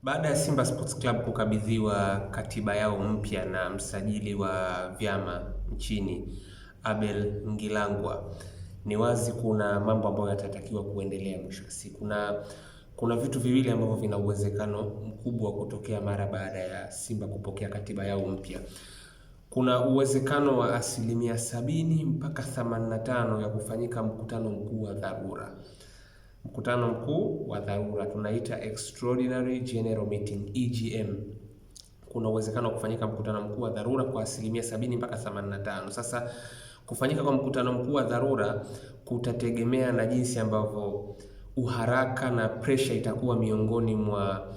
Baada ya Simba Sports Club kukabidhiwa katiba yao mpya na msajili wa vyama nchini Abel Ngilangwa, ni wazi kuna mambo ambayo yatatakiwa kuendelea mwisho wa siku, na kuna vitu viwili ambavyo vina uwezekano mkubwa wa kutokea mara baada ya Simba kupokea katiba yao mpya. Kuna uwezekano wa 70 mpaka 85 ya kufanyika mkutano mkuu wa dharura. Mkutano mkuu wa dharura tunaita Extraordinary General Meeting, EGM. Kuna uwezekano wa kufanyika mkutano mkuu wa dharura kwa 70 mpaka 85. Sasa kufanyika kwa mkutano mkuu wa dharura kutategemea na jinsi ambavyo uharaka na pressure itakuwa miongoni mwa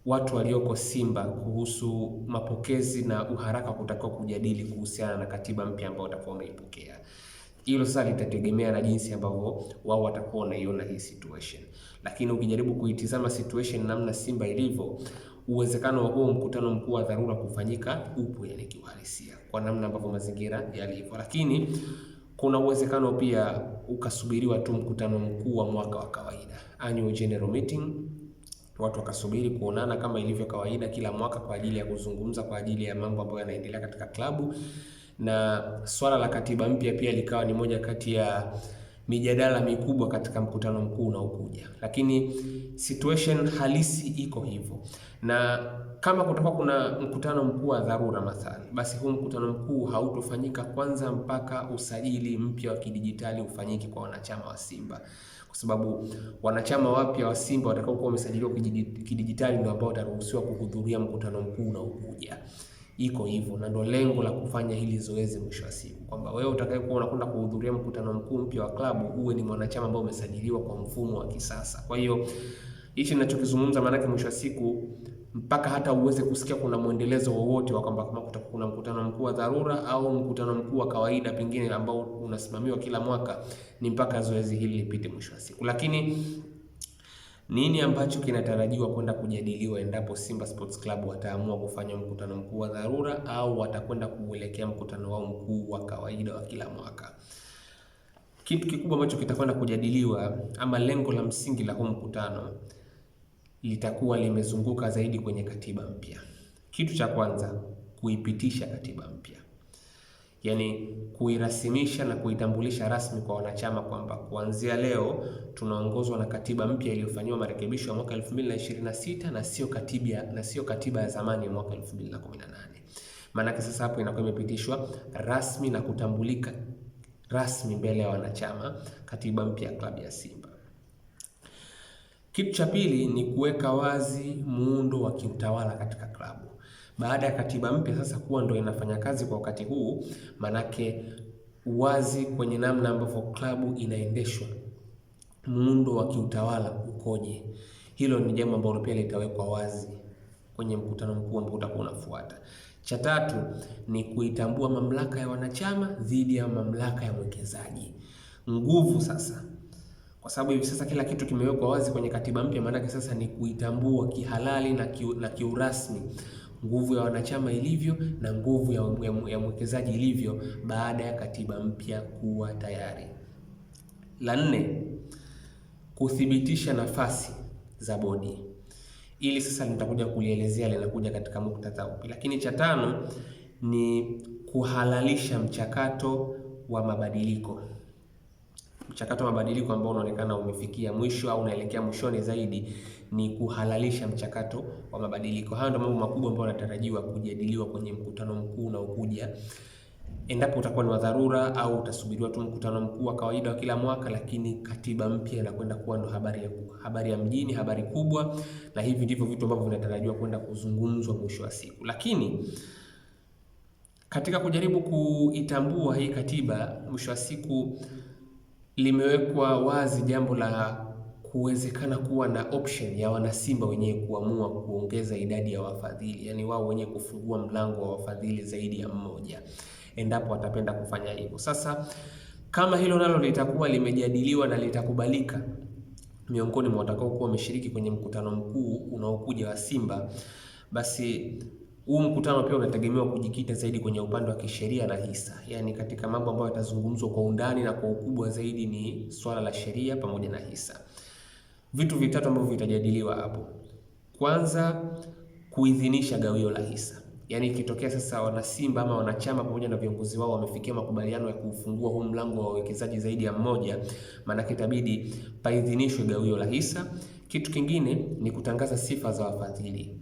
watu walioko Simba kuhusu mapokezi na uharaka kutakiwa kujadili kuhusiana na katiba mpya ambayo watakuwa wameipokea. Hilo sasa litategemea na jinsi ambavyo wao watakuwa wanaiona hii situation. Lakini ukijaribu kuitizama situation namna Simba ilivyo, uwezekano wa huo mkutano mkuu wa dharura kufanyika upo, yani kiuhalisia, kwa namna ambavyo mazingira yalivyo. Lakini kuna uwezekano pia ukasubiriwa tu mkutano mkuu wa mwaka wa kawaida, annual general meeting, watu wakasubiri kuonana kama ilivyo kawaida kila mwaka kwa ajili ya kuzungumza kwa ajili ya mambo ambayo yanaendelea katika klabu, na swala la katiba mpya pia likawa ni moja kati ya mijadala mikubwa katika mkutano mkuu unaokuja. Lakini situation halisi iko hivyo, na kama kutakuwa kuna mkutano mkuu wa dharura mathalan, basi huu mkutano mkuu hautofanyika kwanza mpaka usajili mpya wa kidijitali ufanyike kwa wanachama wa Simba, kwa sababu wanachama wapya wa Simba watakao kuwa wamesajiliwa kidijitali ndio ambao wataruhusiwa kuhudhuria mkutano mkuu unaokuja. Iko hivyo, na ndio lengo la kufanya hili zoezi mwisho wa siku, kwamba wewe utakayekuwa unakwenda kuhudhuria mkutano mkuu mpya wa klabu uwe ni mwanachama ambao umesajiliwa kwa mfumo wa kisasa. Kwa hiyo hichi ninachokizungumza maana yake mwisho wa siku, mpaka hata uweze kusikia kuna mwendelezo wowote wa kwamba kama kutakuwa kuna mkutano mkuu wa dharura au mkutano mkuu wa kawaida pengine ambao unasimamiwa kila mwaka, ni mpaka zoezi hili lipite mwisho wa siku. Lakini nini ambacho kinatarajiwa kwenda kujadiliwa endapo Simba Sports Club wataamua kufanya mkutano mkuu wa dharura au watakwenda kuelekea mkutano wao mkuu wa kawaida wa kila mwaka? Kitu kikubwa ambacho kitakwenda kujadiliwa, ama lengo la msingi la huu mkutano, litakuwa limezunguka zaidi kwenye katiba mpya. Kitu cha kwanza, kuipitisha katiba mpya, yaani kuirasimisha na kuitambulisha rasmi kwa wanachama kwamba kuanzia leo tunaongozwa na katiba mpya iliyofanywa marekebisho ya mwaka 2026 na sio katiba ya zamani ya mwaka 2018. Maana sasa hapo inakuwa imepitishwa rasmi na kutambulika rasmi mbele ya wanachama katiba mpya ya klabu ya Simba. Kitu cha pili ni kuweka wazi muundo wa kiutawala katika klabu. Baada ya katiba mpya sasa kuwa ndio inafanya kazi kwa wakati huu, manake wazi kwenye namna ambavyo klabu inaendeshwa, muundo wa kiutawala ukoje, hilo ni jambo ambalo pia litawekwa wazi kwenye mkutano mkuu ambao utakuwa unafuata. Cha tatu ni kuitambua mamlaka ya wanachama dhidi ya mamlaka ya mwekezaji. Nguvu sasa, kwa sababu hivi sasa kila kitu kimewekwa wazi kwenye katiba mpya, maana sasa ni kuitambua kihalali na kiurasmi nguvu ya wanachama ilivyo na nguvu ya mwekezaji ilivyo baada ya katiba mpya kuwa tayari. La nne, kuthibitisha nafasi za bodi. Ili sasa nitakuja kulielezea, linakuja katika muktadha upi. Lakini cha tano ni kuhalalisha mchakato wa mabadiliko. Mchakato wa mabadiliko ambao unaonekana umefikia mwisho au unaelekea mwishoni zaidi, ni kuhalalisha mchakato wa mabadiliko. Hayo ndio mambo makubwa ambayo yanatarajiwa kujadiliwa kwenye mkutano mkuu unaokuja, endapo utakuwa ni wa dharura au utasubiriwa tu mkutano mkuu wa kawaida wa kila mwaka. Lakini katiba mpya inakwenda kuwa ndo habari ya mjini, habari kubwa, na hivi ndivyo vitu ambavyo vinatarajiwa kwenda kuzungumzwa mwisho wa siku. Lakini katika kujaribu kuitambua hii katiba, mwisho wa siku limewekwa wazi jambo la kuwezekana kuwa na option ya wanasimba wenyewe kuamua kuongeza idadi ya wafadhili, yani wao wenyewe kufungua mlango wa wafadhili zaidi ya mmoja endapo watapenda kufanya hivyo. Sasa kama hilo nalo litakuwa limejadiliwa na litakubalika miongoni mwa watakao kuwa wameshiriki kwenye mkutano mkuu unaokuja wa Simba, basi huu mkutano pia unategemewa kujikita zaidi kwenye upande wa kisheria na hisa. Yaani katika mambo ambayo yatazungumzwa kwa undani na kwa ukubwa zaidi ni swala la sheria pamoja na hisa. Vitu vitatu ambavyo vitajadiliwa hapo. Kwanza, kuidhinisha gawio la hisa. Yaani ikitokea sasa wana Simba ama wanachama pamoja na viongozi wao wamefikia makubaliano ya kufungua huu mlango wa wawekezaji zaidi ya mmoja, maana itabidi paidhinishwe gawio la hisa. Kitu kingine ni kutangaza sifa za wafadhili.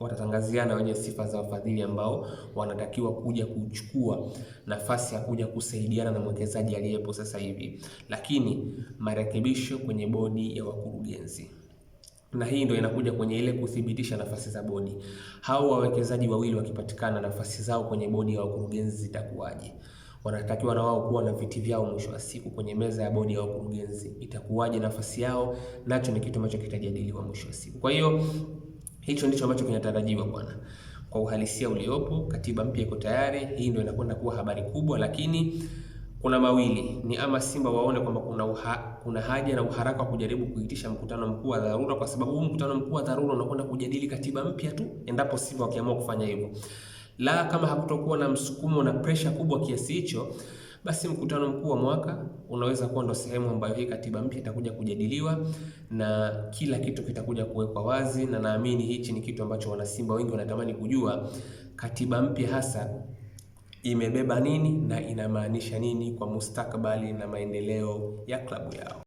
Watatangaziana wenye sifa za wafadhili ambao wanatakiwa kuja kuchukua nafasi ya kuja kusaidiana na mwekezaji aliyepo sasa hivi. Lakini marekebisho kwenye bodi ya wakurugenzi, na hii ndio inakuja kwenye ile kuthibitisha nafasi za bodi. Hao wawekezaji wawili wakipatikana, nafasi zao kwenye bodi ya wakurugenzi zitakuwaje? Wanatakiwa na wao kuwa na viti vyao mwisho wa siku kwenye meza ya bodi ya wakurugenzi. Itakuwaje nafasi yao? Nacho ni kitu ambacho kitajadiliwa mwisho wa siku. Kwa hiyo hicho ndicho ambacho kinatarajiwa bwana. Kwa uhalisia uliopo, katiba mpya iko tayari. Hii ndio inakwenda kuwa habari kubwa, lakini kuna mawili, ni ama Simba waone kwamba kuna haja na uharaka wa kujaribu kuitisha mkutano mkuu wa dharura, kwa sababu huu mkutano mkuu wa dharura unakwenda kujadili katiba mpya tu, endapo Simba wakiamua kufanya hivyo. La, kama hakutokuwa na msukumo na pressure kubwa kiasi hicho, basi mkutano mkuu wa mwaka unaweza kuwa ndo sehemu ambayo hii katiba mpya itakuja kujadiliwa na kila kitu kitakuja kuwekwa wazi, na naamini hichi ni kitu ambacho wanasimba wengi wanatamani kujua, katiba mpya hasa imebeba nini na inamaanisha nini kwa mustakabali na maendeleo ya klabu yao.